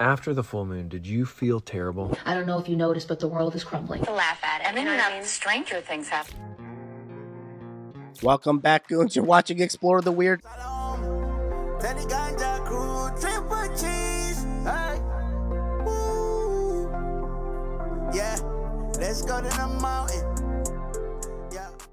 After the full moon, did you feel terrible? I don't know if you noticed, but the world is crumbling. To laugh at, and then stranger things happen. Welcome back, goons. You're watching Explore the Weird. Yeah, let's go to the mountain.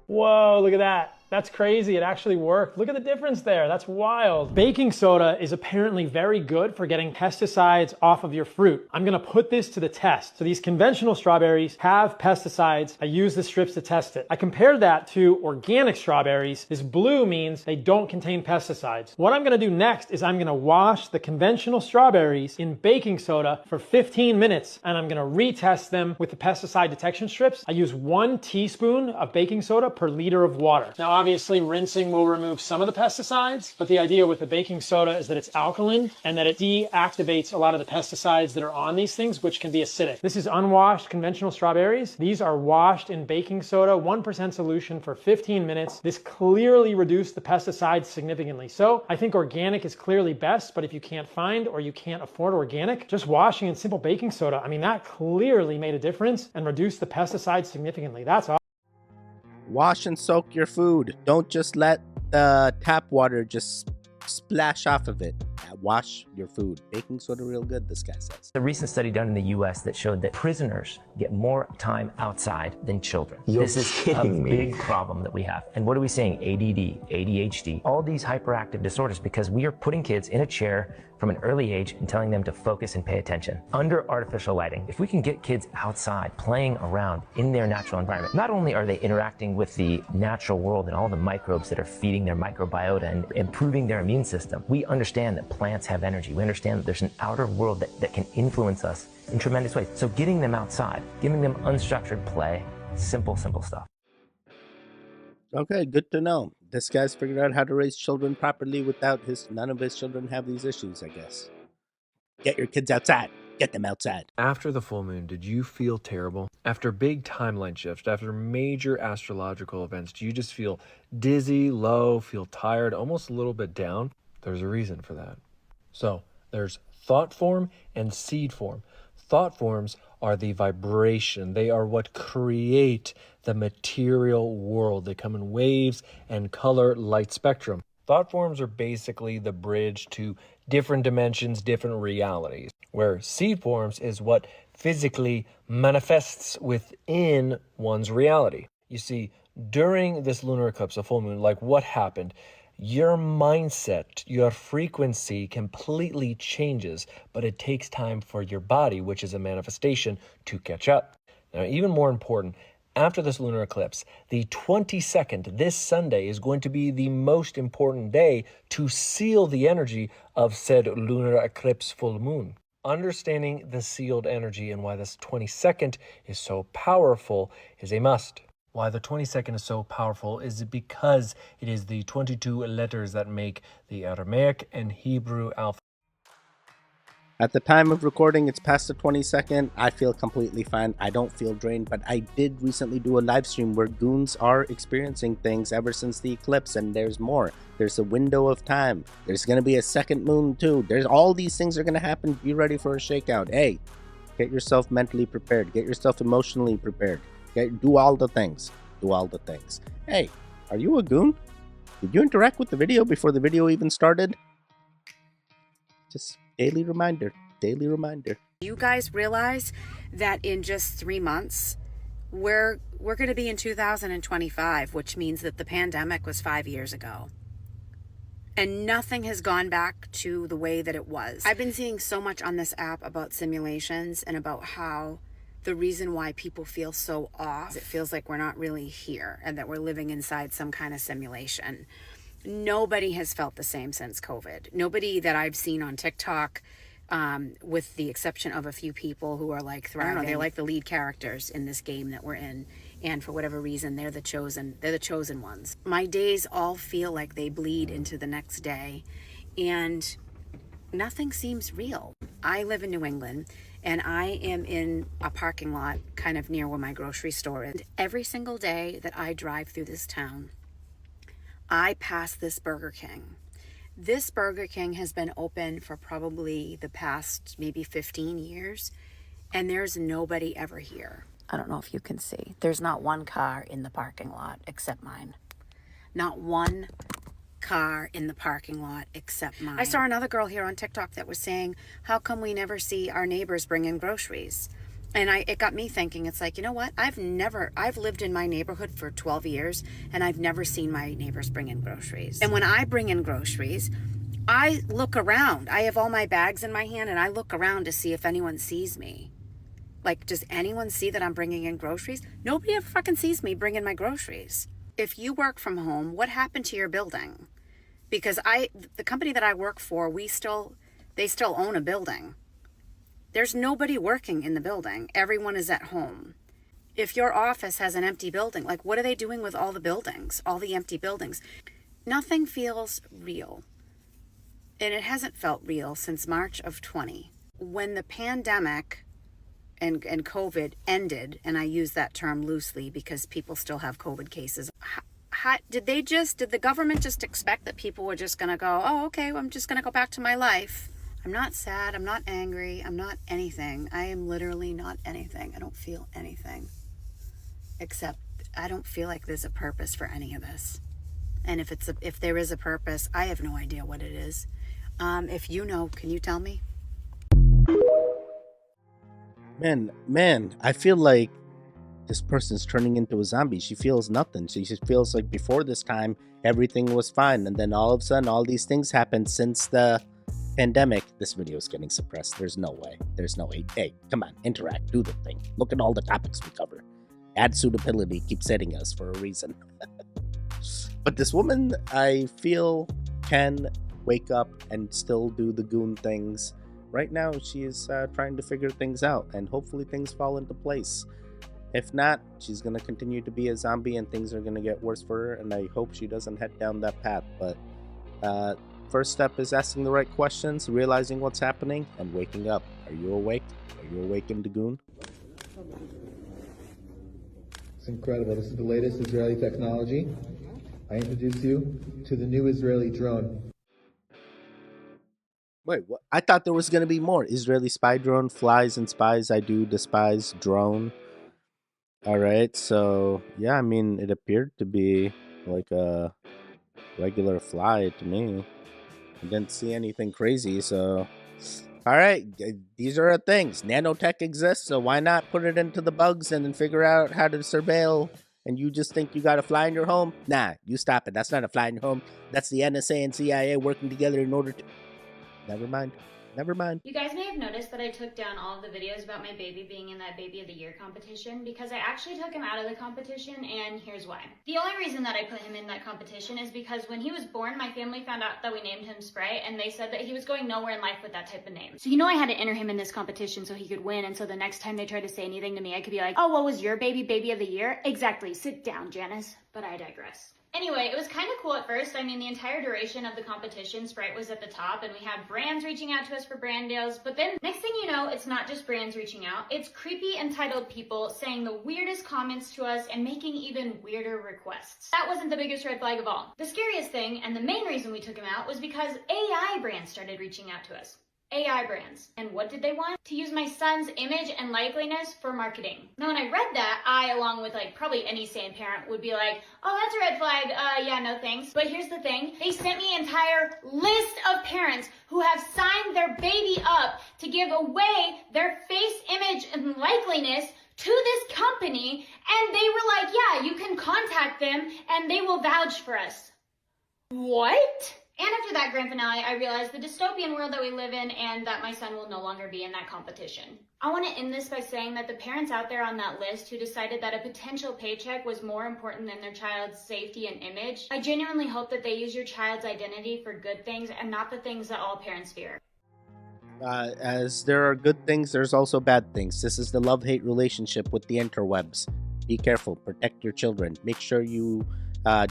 Whoa, look at that. That's crazy. It actually worked. Look at the difference there. That's wild. Baking soda is apparently very good for getting pesticides off of your fruit. I'm going to put this to the test. So these conventional strawberries have pesticides. I use the strips to test it. I compared that to organic strawberries. This blue means they don't contain pesticides. What I'm going to do next is I'm going to wash the conventional strawberries in baking soda for 15 minutes, and I'm going to retest them with the pesticide detection strips. I use 1 teaspoon of baking soda per liter of water. Now, obviously, rinsing will remove some of the pesticides, but the idea with the baking soda is that it's alkaline and that it deactivates a lot of the pesticides that are on these things, which can be acidic. This is unwashed conventional strawberries. These are washed in baking soda, 1% solution for 15 minutes. This clearly reduced the pesticides significantly. So I think organic is clearly best, but if you can't find or you can't afford organic, just washing in simple baking soda, I mean, that clearly made a difference and reduced the pesticides significantly. That's awesome. Wash and soak your food. Don't just let the tap water just splash off of it. Wash your food. Baking soda real good, this guy says. A recent study done in the US that showed that prisoners get more time outside than children. This is a big problem that we have. And what are we saying? ADD, ADHD, all these hyperactive disorders, because we are putting kids in a chair from an early age and telling them to focus and pay attention under artificial lighting. If we can get kids outside playing around in their natural environment, not only are they interacting with the natural world and all the microbes that are feeding their microbiota and improving their immune system, we understand that plants have energy. We understand that there's an outer world that can influence us in tremendous ways. So getting them outside, giving them unstructured play, simple stuff. Okay, good to know. This guy's figured out how to raise children properly without none of his children have these issues, I guess. Get your kids outside. Get them outside. After the full moon, did you feel terrible? After big timeline shifts, after major astrological events, do you just feel dizzy, low, feel tired, almost a little bit down? There's a reason for that. So there's thought form and seed form. Thought forms are the vibration. They are what create the material world. They come in waves and color, light spectrum. Thought forms are basically the bridge to different dimensions, different realities, where seed forms is what physically manifests within one's reality. You see, during this lunar eclipse, a full moon, like what happened? Your mindset, your frequency completely changes, but it takes time for your body, which is a manifestation, to catch up. Now, even more important, after this lunar eclipse, the 22nd, this Sunday, is going to be the most important day to seal the energy of said lunar eclipse full moon. Understanding the sealed energy and why this 22nd is so powerful is a must. Why the 22nd is so powerful is because it is the 22 letters that make the Aramaic and Hebrew alphabet. At the time of recording, it's past the 22nd. I feel completely fine. I don't feel drained, but I did recently do a live stream where goons are experiencing things ever since the eclipse, and there's more. There's a window of time. There's going to be a second moon too. There's all these things are going to happen. Be ready for a shakeout. Hey, get yourself mentally prepared. Get yourself emotionally prepared. Do all the things. Do all the things. Hey, are you a goon? Did you interact with the video before the video even started? Just daily reminder. Daily reminder. You guys realize that in just 3 months, we're going to be in 2025, which means that the pandemic was 5 years ago. And nothing has gone back to the way that it was. I've been seeing so much on this app about simulations and about how the reason why people feel so off, it feels like we're not really here and that we're living inside some kind of simulation. Nobody has felt the same since COVID. Nobody that I've seen on TikTok, with the exception of a few people who are like thriving. I don't know, they're like the lead characters in this game that we're in. And for whatever reason, they're the chosen ones. My days all feel like they bleed into the next day and nothing seems real. I live in New England and I am in a parking lot kind of near where my grocery store is. Every single day that I drive through this town, I pass this Burger King This Burger King has been open for probably the past maybe 15 years, and there's nobody ever here. I don't know if you can see. There's not one car in the parking lot except mine. Not one car in the parking lot except mine. I saw another girl here on TikTok that was saying, how come we never see our neighbors bring in groceries? And it got me thinking, it's like, you know what? I've lived in my neighborhood for 12 years and I've never seen my neighbors bring in groceries. And when I bring in groceries, I look around. I have all my bags in my hand and I look around to see if anyone sees me. Like, does anyone see that I'm bringing in groceries? Nobody ever fucking sees me bringing my groceries. If you work from home, what happened to your building? Because the company that I work for, they still own a building. There's nobody working in the building. Everyone is at home. If your office has an empty building, like what are they doing with all the buildings, all the empty buildings? Nothing feels real. And it hasn't felt real since March of 20. When the pandemic and COVID ended, and I use that term loosely because people still have COVID cases, did the government just expect that people were just going to go, oh, okay, well, I'm just going to go back to my life? I'm not sad. I'm not angry. I'm not anything. I am literally not anything. I don't feel anything. Except I don't feel like there's a purpose for any of this. And if there is a purpose, I have no idea what it is. If you know, can you tell me? Man, I feel like this person's turning into a zombie. She feels nothing. She just feels like before this time, everything was fine. And then all of a sudden, all these things happened since the pandemic. This video is getting suppressed. There's no way. Hey, come on, interact, do the thing. Look at all the topics we cover. Ad suitability keeps setting us for a reason. But this woman, I feel, can wake up and still do the goon things. Right now, she is trying to figure things out, and hopefully things fall into place. If not, she's going to continue to be a zombie, and things are going to get worse for her, and I hope she doesn't head down that path. But first step is asking the right questions, realizing what's happening, and waking up. Are you awake? Are you awakened, goon? It's incredible. This is the latest Israeli technology. I introduce you to the new Israeli drone. Wait, what? I thought there was going to be more. Israeli spy drone flies and spies. I do despise drone. All right, so yeah, I mean, it appeared to be like a regular fly to me. I didn't see anything crazy, so all right, these are things. Nanotech exists, so why not put it into the bugs and then figure out how to surveil? And you just think you got a fly in your home? Nah, you stop it. That's not a fly in your home. That's the NSA and CIA working together in order to... Never mind. You guys may have noticed that I took down all of the videos about my baby being in that Baby of the Year competition because I actually took him out of the competition, and here's why. The only reason that I put him in that competition is because when he was born, my family found out that we named him Spray, and they said that he was going nowhere in life with that type of name. So I had to enter him in this competition so he could win, and so the next time they tried to say anything to me, I could be like, oh, what was your Baby of the Year? Exactly, sit down, Janice. But I digress. Anyway, it was kind of cool at first. I mean, the entire duration of the competition, Sprite was at the top, and we had brands reaching out to us for brand deals. But then, next thing you know, it's not just brands reaching out. It's creepy, entitled people saying the weirdest comments to us and making even weirder requests. That wasn't the biggest red flag of all. The scariest thing, and the main reason we took him out, was because AI brands started reaching out to us. AI brands. And what did they want? To use my son's image and likeliness for marketing. Now, when I read that, I, along with probably any sane parent, would be like, oh, that's a red flag. Yeah, no thanks. But here's the thing. They sent me an entire list of parents who have signed their baby up to give away their face, image, and likeliness to this company. And they were like, yeah, you can contact them and they will vouch for us. What? And after that grand finale, I realized the dystopian world that we live in and that my son will no longer be in that competition. I want to end this by saying that the parents out there on that list who decided that a potential paycheck was more important than their child's safety and image, I genuinely hope that they use your child's identity for good things and not the things that all parents fear. As there are good things, there's also bad things. This is the love-hate relationship with the interwebs. Be careful. Protect your children. Make sure you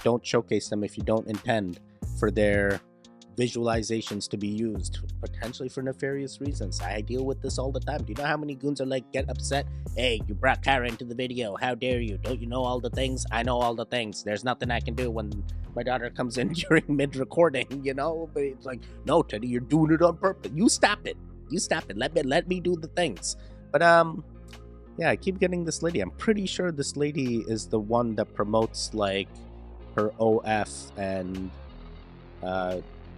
don't showcase them if you don't intend for their visualizations to be used potentially for nefarious reasons. I deal with this all the time. Do you know how many goons are like, get upset? Hey, you brought Kara into the video. How dare you? Don't you know all the things? I know all the things. There's nothing I can do when my daughter comes in during mid-recording, you know? But it's like, no, Teddy, you're doing it on purpose. You stop it. You stop it. Let me do the things. But yeah, I keep getting this lady. I'm pretty sure this lady is the one that promotes like her OF and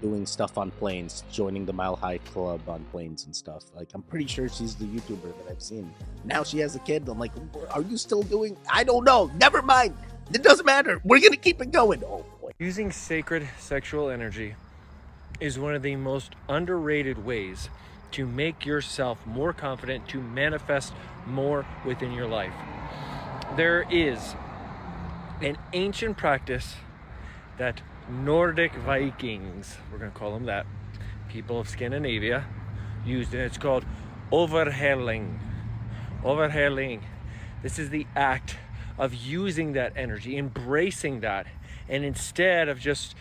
doing stuff on planes, joining the Mile High Club on planes and stuff. Like, I'm pretty sure she's the YouTuber that I've seen. Now she has a kid. I'm like, are you still doing? I don't know. Never mind. It doesn't matter. We're gonna keep it going. Oh boy. Using sacred sexual energy is one of the most underrated ways to make yourself more confident, to manifest more within your life. There is an ancient practice that Nordic Vikings, we're going to call them that, people of Scandinavia, used, and it's called Overhauling. Overhauling. This is the act of using that energy, embracing that, and instead of just,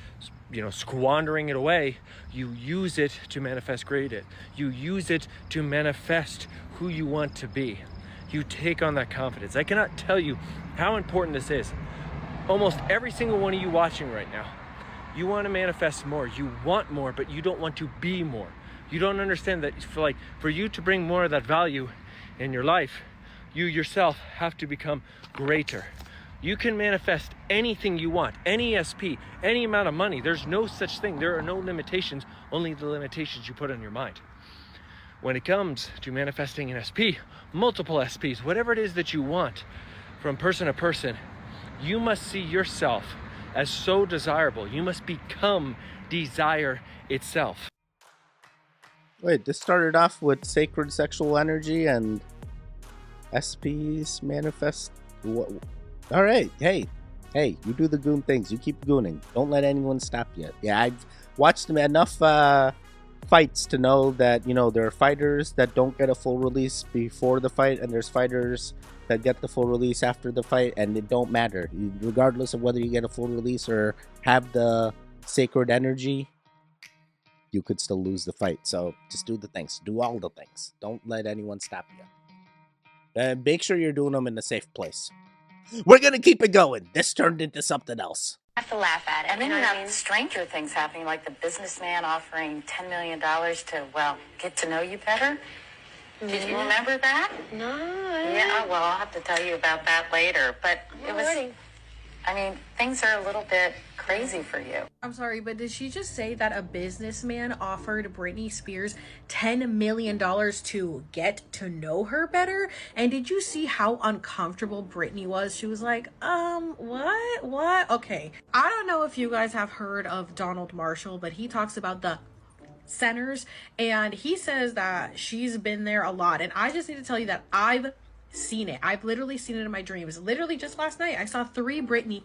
squandering it away, you use it to manifest greater. You use it to manifest who you want to be. You take on that confidence. I cannot tell you how important this is. Almost every single one of you watching right now, you want to manifest more. You want more, but you don't want to be more. You don't understand that for you to bring more of that value in your life, you yourself have to become greater. You can manifest anything you want, any SP, any amount of money. There's no such thing. There are no limitations, only the limitations you put on your mind. When it comes to manifesting an SP, multiple SPs, whatever it is that you want from person to person, you must see yourself as so desirable. You must become desire itself. Wait, this started off with sacred sexual energy and SPs manifest. All right, hey, you do the goon things. You keep gooning. Don't let anyone stop you. Yeah, I've watched enough fights to know that, there are fighters that don't get a full release before the fight, and there's fighters that get the full release after the fight, and it don't matter. Regardless of whether you get a full release or have the sacred energy, you could still lose the fight. So just do the things. Do all the things. Don't let anyone stop you. And make sure you're doing them in a safe place. We're going to keep it going. This turned into something else. I have to laugh at it. And then stranger things happening, like the businessman offering $10 million to, get to know you better. Did you remember that? No. Yeah, well, I'll have to tell you about that later. But it was, things are a little bit crazy for you. I'm sorry, but did she just say that a businessman offered Britney Spears $10 million to get to know her better? And did you see how uncomfortable Britney was? She was like, what? Okay. I don't know if you guys have heard of Donald Marshall, but he talks about the centers, and he says that she's been there a lot. And I just need to tell you that I've seen it. I've literally seen it in my dreams. Literally just last night, I saw 3 Britney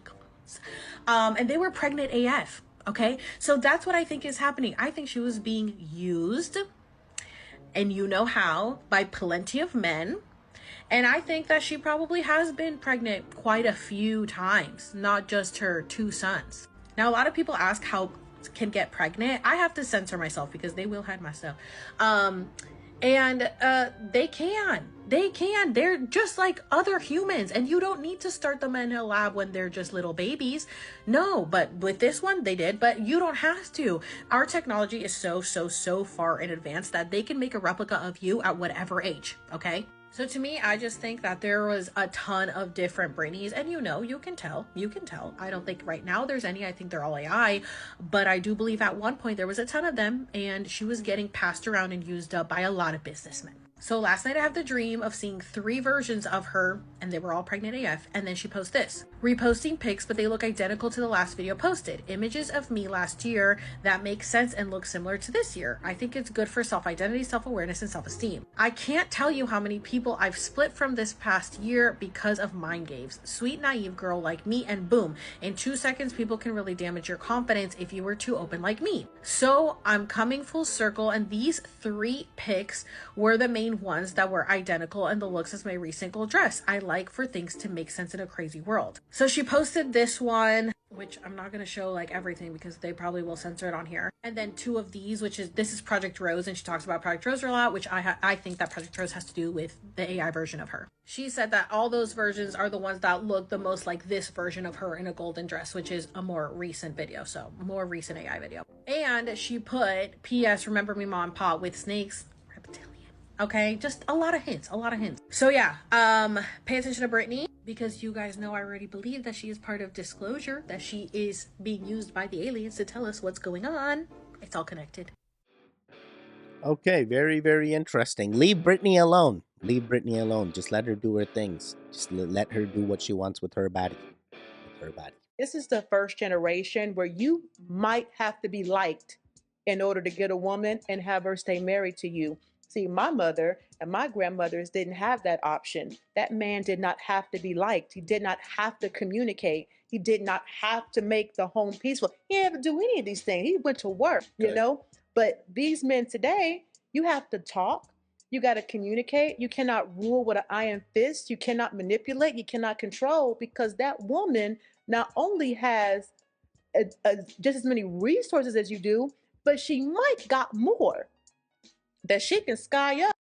and they were pregnant AF. Okay, so that's what I think is happening. I think she was being used, and you know how, by plenty of men. And I think that she probably has been pregnant quite a few times, not just her 2 sons. Now, a lot of people ask how can get pregnant. I have to censor myself because they will hide my stuff. They can. They're just like other humans, and you don't need to start them in a lab when they're just little babies. No, but with this one, they did, but you don't have to. Our technology is so far in advance that they can make a replica of you at whatever age, okay? So to me, I just think that there was a ton of different Britneys, and you can tell. I don't think right now there's any. I think they're all AI, but I do believe at one point there was a ton of them, and she was getting passed around and used up by a lot of businessmen. So last night I had the dream of seeing 3 versions of her, and they were all pregnant AF, and then she posts this. Reposting pics, but they look identical to the last video posted. Images of me last year that make sense and look similar to this year. I think it's good for self-identity, self-awareness, and self-esteem. I can't tell you how many people I've split from this past year because of mind games. Sweet, naive girl like me, and boom, in 2 seconds, people can really damage your confidence if you were too open like me. So I'm coming full circle, and these 3 pics were the main ones that were identical in the looks as my recent gold dress. I like for things to make sense in a crazy world. So she posted this one which I'm not going to show like everything because they probably will censor it on here. And then 2 of these, this is Project Rose, and she talks about Project Rose a lot, which I think that Project Rose has to do with the AI version of her. She said that all those versions are the ones that look the most like this version of her in a golden dress, which is a more recent video, so more recent AI video. And she put, P.S. remember me mom and pop with snakes, reptilian. Okay, just a lot of hints. So yeah, pay attention to Britney, because you guys know I already believe that she is part of Disclosure, that she is being used by the aliens to tell us what's going on. It's all connected. Okay, very, very interesting. Leave Britney alone. Leave Britney alone. Just let her do her things. Just let her do what she wants with her body. This is the first generation where you might have to be liked in order to get a woman and have her stay married to you. See, my mother and my grandmothers didn't have that option. That man did not have to be liked. He did not have to communicate. He did not have to make the home peaceful. He didn't have to do any of these things. He went to work, you know? But these men today, you have to talk. You got to communicate. You cannot rule with an iron fist. You cannot manipulate. You cannot control, because that woman not only has just as many resources as you do, but she might got more that she can sky up.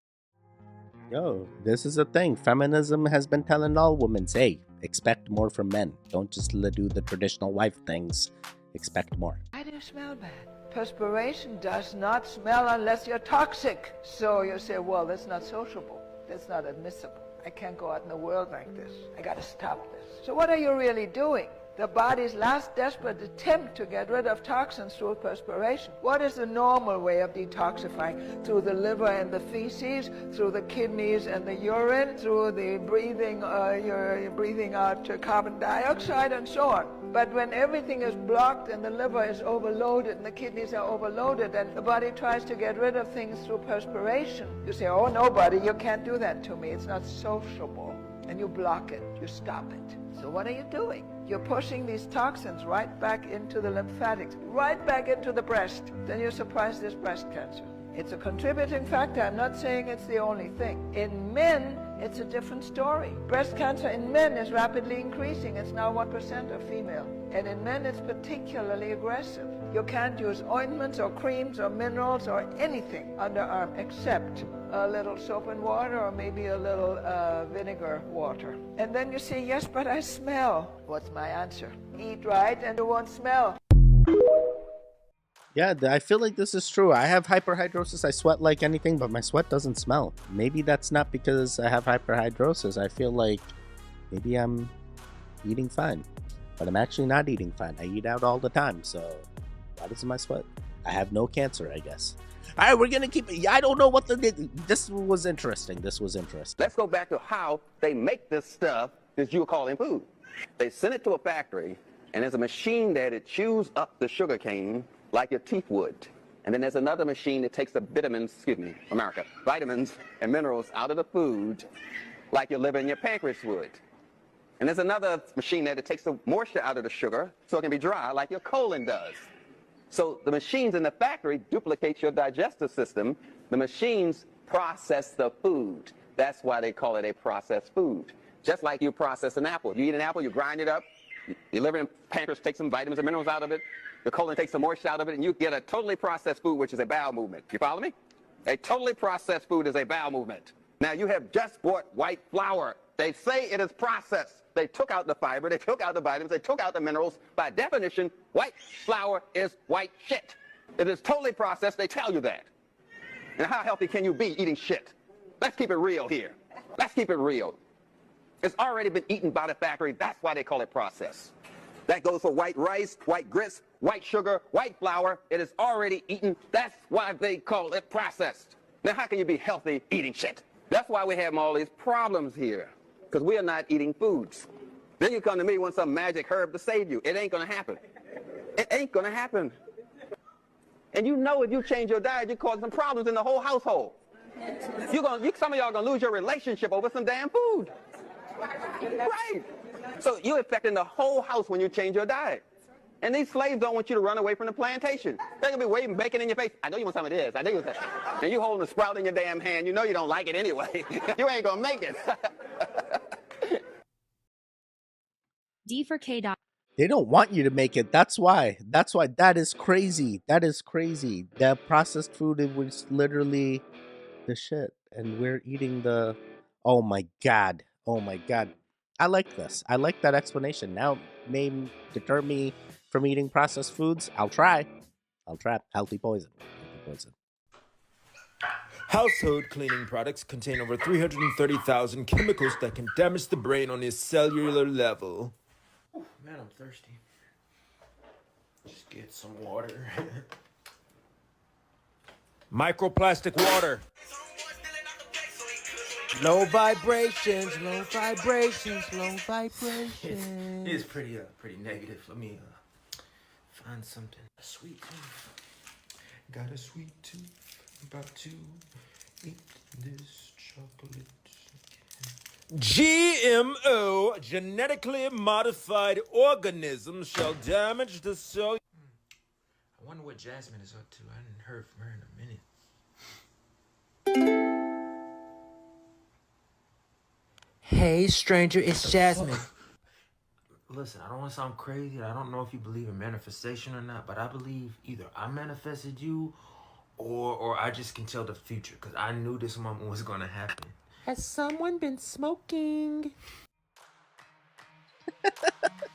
Yo, this is a thing. Feminism has been telling all women, hey, expect more from men. Don't just do the traditional wife things. Expect more. I do smell bad. Perspiration does not smell unless you're toxic. So you say, well, that's not sociable. That's not admissible. I can't go out in the world like this. I got to stop this. So what are you really doing? The body's last desperate attempt to get rid of toxins through perspiration. What is the normal way of detoxifying? Through the liver and the feces, through the kidneys and the urine, through the breathing, you're breathing out carbon dioxide and so on. But when everything is blocked and the liver is overloaded and the kidneys are overloaded and the body tries to get rid of things through perspiration, you say, oh, nobody, you can't do that to me. It's not sociable. And you block it. You stop it. So what are you doing? You're pushing these toxins right back into the lymphatics, right back into the breast. Then you're surprised there's breast cancer. It's a contributing factor. I'm not saying it's the only thing. In men, it's a different story. Breast cancer in men is rapidly increasing. It's now 1% of female. And in men, it's particularly aggressive. You can't use ointments or creams or minerals or anything underarm except a little soap and water or maybe a little vinegar water. And then you say, yes, but I smell. What's my answer? Eat right and you won't smell. Yeah, I feel like this is true. I have hyperhidrosis. I sweat like anything, but my sweat doesn't smell. Maybe that's not because I have hyperhidrosis. I feel like maybe I'm eating fine, but I'm actually not eating fine. I eat out all the time, so why doesn't my sweat? I have no cancer, I guess. All right, we're going to keep it. I don't know what this was interesting. Let's go back to how they make this stuff that you're calling food. They send it to a factory, and there's a machine there that chews up the sugar cane like your teeth would. And then there's another machine that takes the vitamins and minerals out of the food like your liver and your pancreas would. And there's another machine there that takes the moisture out of the sugar so it can be dry like your colon does. So the machines in the factory duplicate your digestive system. The machines process the food. That's why they call it a processed food. Just like you process an apple. You eat an apple, you grind it up, your liver and pancreas take some vitamins and minerals out of it, the colon takes some moisture out of it, and you get a totally processed food, which is a bowel movement. You follow me? A totally processed food is a bowel movement. Now, you have just bought white flour. They say it is processed. They took out the fiber, they took out the vitamins, they took out the minerals. By definition, white flour is white shit. It is totally processed, they tell you that. And how healthy can you be eating shit? Let's keep it real here. Let's keep it real. It's already been eaten by the factory, that's why they call it processed. That goes for white rice, white grits, white sugar, white flour. It is already eaten. That's why they call it processed. Now, how can you be healthy eating shit? That's why we have all these problems here, because we are not eating foods. Then you come to me with some magic herb to save you. It ain't going to happen. It ain't going to happen. And you know if you change your diet, you're causing some problems in the whole household. Some of y'all going to lose your relationship over some damn food. Right. So you're affecting the whole house when you change your diet. And these slaves don't want you to run away from the plantation. They're going to be waving bacon in your face. I know you want some of this. I know you want that. And you holding a sprout in your damn hand. You know you don't like it anyway. You ain't going to make it. D for K. They don't want you to make it. That's why. That is crazy. That is crazy. That processed food, it was literally the shit. And we're eating the... Oh my God. Oh my God. I like this. I like that explanation. Now may deter me from eating processed foods. I'll try. Healthy poison. Healthy poison. Household cleaning products contain over 330,000 chemicals that can damage the brain on a cellular level. Oh, man, I'm thirsty. Just get some water. Microplastic water. Low vibrations, low vibrations, low vibrations. It's pretty negative. Let me find something. A sweet tooth. Got a sweet tooth. About to eat this chocolate. GMO, genetically modified organisms, shall damage the cell. I wonder what Jasmine is up to. I hadn't heard from her in a minute. Hey, stranger, it's Jasmine. Listen, I don't want to sound crazy. I don't know if you believe in manifestation or not, but I believe either I manifested you or I just can tell the future because I knew this moment was going to happen. Has someone been smoking?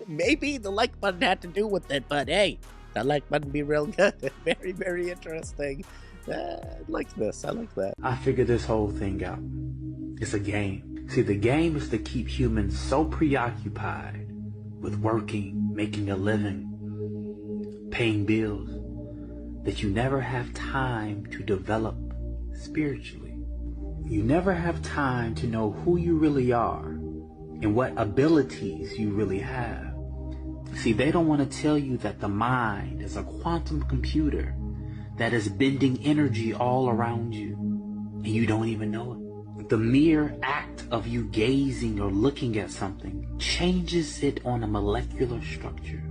Maybe the like button had to do with it, but hey, that like button be real good. Very, very interesting. I like this. I like that. I figured this whole thing out. It's a game. See, the game is to keep humans so preoccupied with working, making a living, paying bills, that you never have time to develop spiritually. You never have time to know who you really are and what abilities you really have. See, they don't want to tell you that the mind is a quantum computer that is bending energy all around you, and you don't even know it. The mere act of you gazing or looking at something changes it on a molecular structure.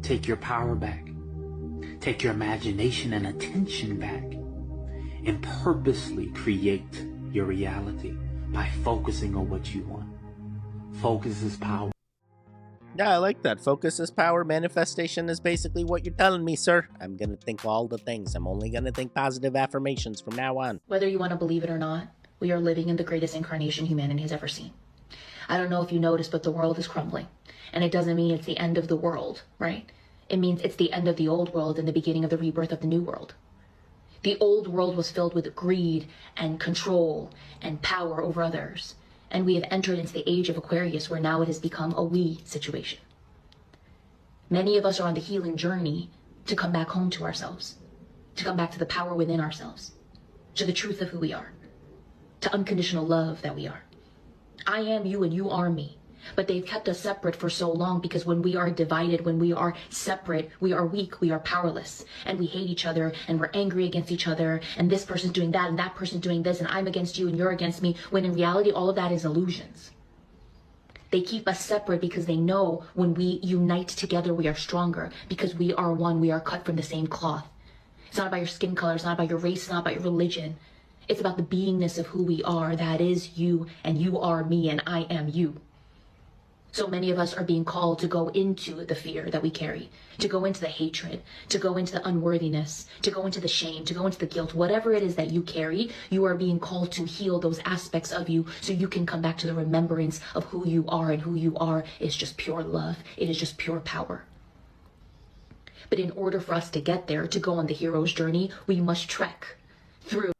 Take your power back. Take your imagination and attention back, and purposely create your reality by focusing on what you want. Focus is power. Yeah, I like that. Focus is power. Manifestation is basically what you're telling me, sir. I'm gonna think all the things. I'm only gonna think positive affirmations from now on. Whether you want to believe it or not, we are living in the greatest incarnation humanity has ever seen. I don't know if you noticed, but the world is crumbling. And it doesn't mean it's the end of the world, right? It means it's the end of the old world and the beginning of the rebirth of the new world. The old world was filled with greed and control and power over others. And we have entered into the age of Aquarius, where now it has become a we situation. Many of us are on the healing journey to come back home to ourselves, to come back to the power within ourselves, to the truth of who we are, to unconditional love that we are. I am you and you are me. But they've kept us separate for so long because when we are divided, when we are separate, we are weak, we are powerless, and we hate each other, and we're angry against each other, and this person's doing that, and that person's doing this, and I'm against you, and you're against me, when in reality, all of that is illusions. They keep us separate because they know when we unite together, we are stronger, because we are one, we are cut from the same cloth. It's not about your skin color, it's not about your race, it's not about your religion. It's about the beingness of who we are. That is you, and you are me, and I am you. So many of us are being called to go into the fear that we carry, to go into the hatred, to go into the unworthiness, to go into the shame, to go into the guilt. Whatever it is that you carry, you are being called to heal those aspects of you so you can come back to the remembrance of who you are, and who you are is just pure love. It is just pure power. But in order for us to get there, to go on the hero's journey, we must trek through.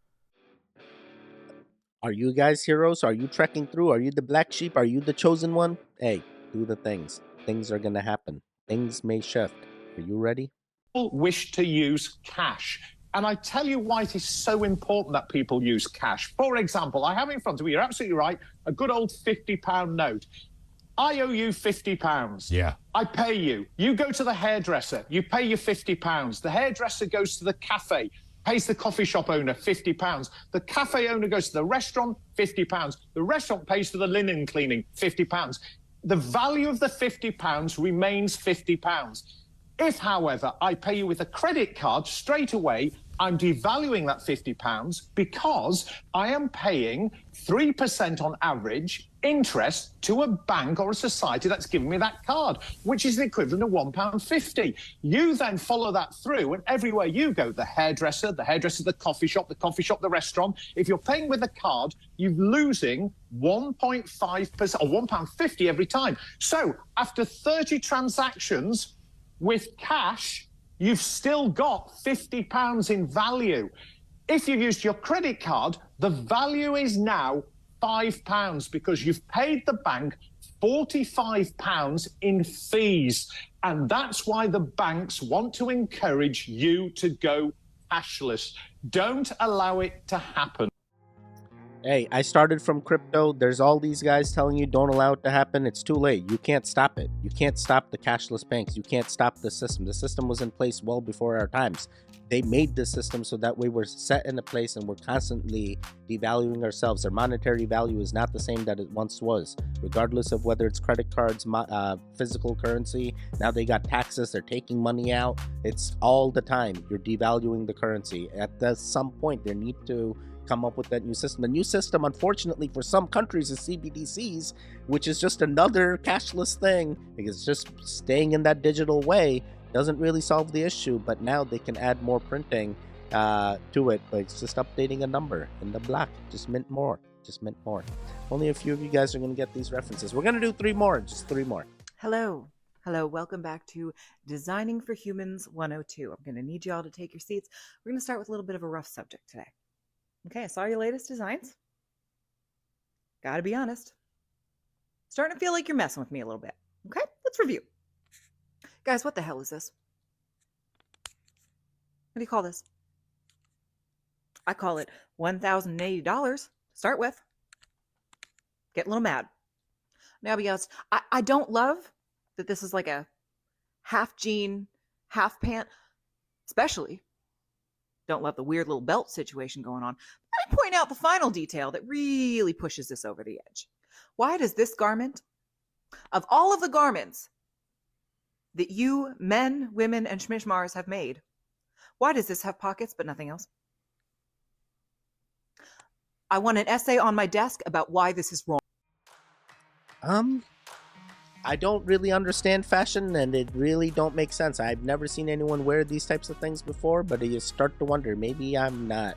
Are you guys heroes? Are you trekking through? Are you the black sheep? Are you the chosen one? Hey, do the things. Things are gonna happen. Things may shift. Are you ready? People wish to use cash. And I tell you why it is so important that people use cash. For example, I have in front of me, you're absolutely right, a good old £50 note. I owe you £50. Yeah. I pay you. You go to the hairdresser. You pay your £50. The hairdresser goes to the cafe, pays the coffee shop owner £50. The cafe owner goes to the restaurant, £50. The restaurant pays for the linen cleaning, £50. The value of the £50 remains £50. If, however, I pay you with a credit card straight away, I'm devaluing that £50 because I am paying 3% on average interest to a bank or a society that's giving me that card, which is the equivalent of £1.50. You then follow that through, and everywhere you go, the hairdresser, the coffee shop, the restaurant, if you're paying with a card, you're losing 1.5% or £1.50 every time. So after 30 transactions with cash, you've still got £50 in value. If you used your credit card, the value is now £5 because you've paid the bank £45 in fees. And that's why the banks want to encourage you to go cashless. Don't allow it to happen. Hey, I started from crypto. There's all these guys telling you don't allow it to happen. It's too late. You can't stop it. You can't stop the cashless banks. You can't stop the system. The system was in place well before our times. They made the system so that way we're set in a place and we're constantly devaluing ourselves. Our monetary value is not the same that it once was, regardless of whether it's credit cards, physical currency. Now they got taxes. They're taking money out. It's all the time. You're devaluing the currency. At some point, they need to come up with that new system. The new system, unfortunately, for some countries is CBDCs, which is just another cashless thing. It's just staying in that digital way. Doesn't really solve the issue, but now they can add more printing to it, but it's just updating a number in the block. Just mint more. Only a few of you guys are going to get these references. We're going to do just three more. Hello, welcome back to Designing for Humans 102. I'm going to need you all to take your seats. We're going to start with a little bit of a rough subject today. Okay, I saw your latest designs. Gotta be honest. Starting to feel like you're messing with me a little bit. Okay, let's review. Guys, what the hell is this? What do you call this? I call it $1,080 to start with. Get a little mad. Now, be honest, I don't love that this is like a half jean, half pant, especially. Don't love the weird little belt situation going on. Let me point out the final detail that really pushes this over the edge. Why does this garment, of all of the garments that you men, women, and schmishmars have made, why does this have pockets but nothing else? I want an essay on my desk about why this is wrong. I don't really understand fashion, and it really don't make sense. I've never seen anyone wear these types of things before, but you start to wonder, maybe I'm not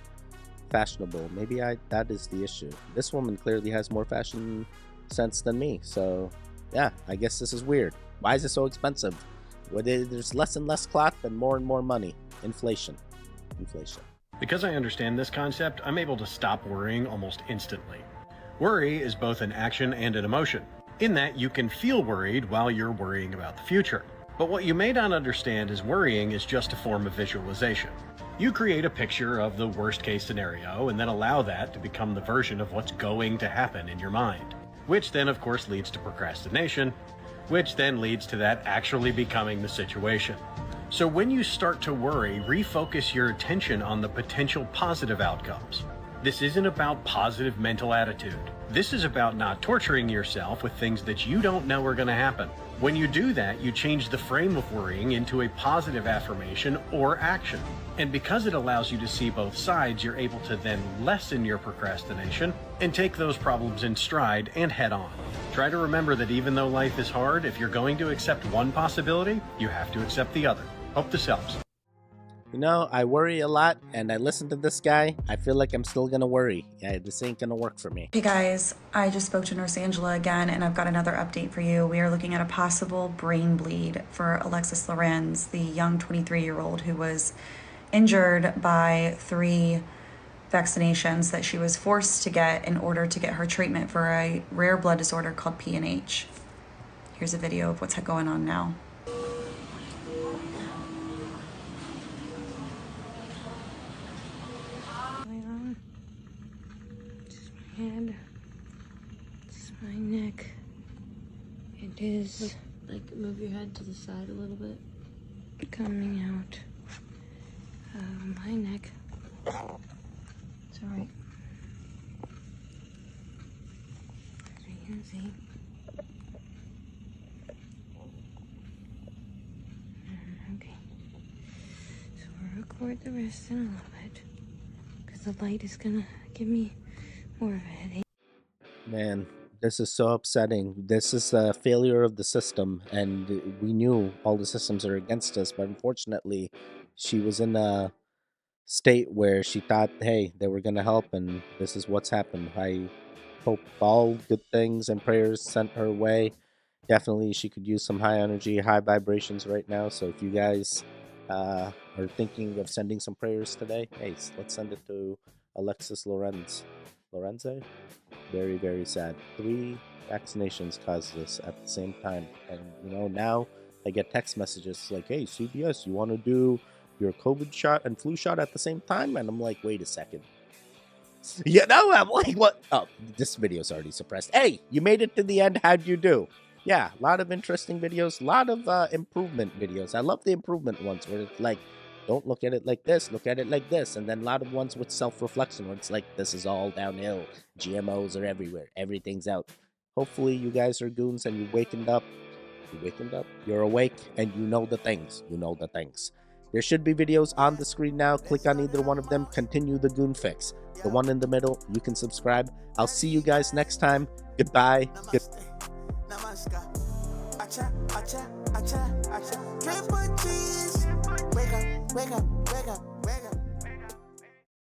fashionable. Maybe that is the issue. This woman clearly has more fashion sense than me, so yeah, I guess this is weird. Why is it so expensive? There's less and less cloth and more money. Inflation. Because I understand this concept, I'm able to stop worrying almost instantly. Worry is both an action and an emotion, in that you can feel worried while you're worrying about the future. But what you may not understand is worrying is just a form of visualization. You create a picture of the worst case scenario and then allow that to become the version of what's going to happen in your mind, which then of course leads to procrastination, which then leads to that actually becoming the situation. So when you start to worry, refocus your attention on the potential positive outcomes. This isn't about positive mental attitude. This is about not torturing yourself with things that you don't know are going to happen. When you do that, you change the frame of worrying into a positive affirmation or action. And because it allows you to see both sides, you're able to then lessen your procrastination and take those problems in stride and head on. Try to remember that even though life is hard, if you're going to accept one possibility, you have to accept the other. Hope this helps. You know, I worry a lot, and I listen to this guy. I feel like I'm still gonna worry. Yeah, this ain't gonna work for me. Hey guys, I just spoke to Nurse Angela again, and I've got another update for you. We are looking at a possible brain bleed for Alexis Lorenz, the young 23-year-old who was injured by 3 vaccinations that she was forced to get in order to get her treatment for a rare blood disorder called PNH. Here's a video of what's going on now. Head. It's my neck. It is. Like, move your head to the side a little bit. Coming out of my neck. It's alright. As you can see. Okay. So we'll record the rest in a little bit. Because the light is gonna give me more of a headache. Man, this is so upsetting. This is a failure of the system, and we knew all the systems are against us, but unfortunately, she was in a state where she thought, hey, they were going to help, and this is what's happened. I hope all good things and prayers sent her way. Definitely, she could use some high energy, high vibrations right now. So if you guys are thinking of sending some prayers today, hey, let's send it to Alexis Lorenze. Very, very sad. 3 vaccinations caused this at the same time. And, now I get text messages like, hey, CBS, you want to do your COVID shot and flu shot at the same time? And I'm like, wait a second. I'm like, what? Oh, this video's already suppressed. Hey, you made it to the end. How'd you do? Yeah, a lot of interesting videos, a lot of improvement videos. I love the improvement ones where it's like, don't look at it like this, look at it like this. And then a lot of ones with self-reflection where it's like, this is all downhill. GMOs are everywhere. Everything's out. Hopefully you guys are goons and you wakened up. You're awake and you know the things. There should be videos on the screen now. Click on either one of them. Continue the goon fix. The one in the middle, you can subscribe. I'll see you guys next time. Goodbye. Triple cheese. Wake up, wake up, wake up.